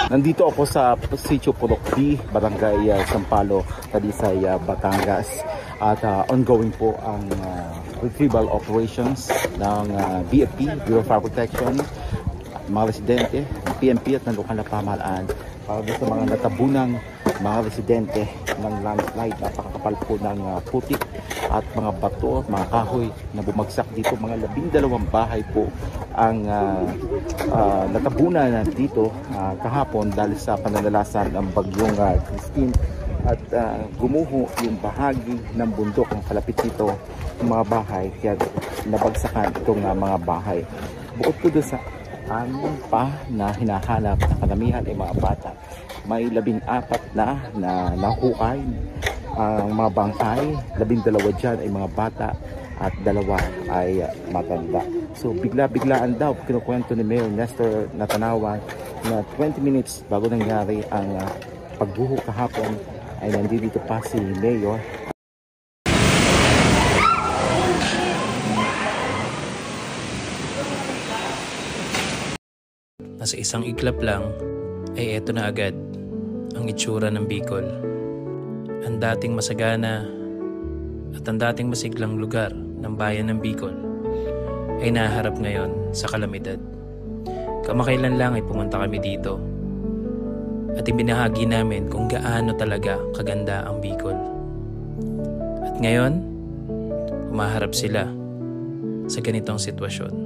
Nandito ako sa Sitio Purok B, Barangay Sampalo, Talisay, Batangas. At ongoing po ang retrieval operations ng BFP, Bureau of Fire Protection, mga residente, PNP at ng lokal na pamahalaan para sa mga natabunang mga residente ng landslide. Napakakapal po ng putik at mga bato, mga kahoy na bumagsak dito. Mga 12 bahay po ang natabunan dito kahapon dahil sa pananalasan ng bagyong Christine. At gumuho yung bahagi ng bundok ang kalapit dito ng mga bahay, kaya nabagsakan itong mga bahay. Bukod po doon sa anim pa na hinahanap na karamihan ay mga bata, may 14 na nahukay ang mga bangkay. 12 dyan ay mga bata at 2 ay matanda. So bigla-biglaan daw, kinukwento ni Mayor Nestor Natanawan na 20 minutes bago nangyari ang pagbuho kahapon ay nandito pa si Mayor. Nasa isang iglap lang ay eto na agad ang itsura ng Bicol. Ang dating masagana at ang dating masiglang lugar ng bayan ng Bicol ay naharap ngayon sa kalamidad. Kamakailan lang ay pumunta kami dito at ibinahagi namin kung gaano talaga kaganda ang Bicol. At ngayon, humaharap sila sa ganitong sitwasyon.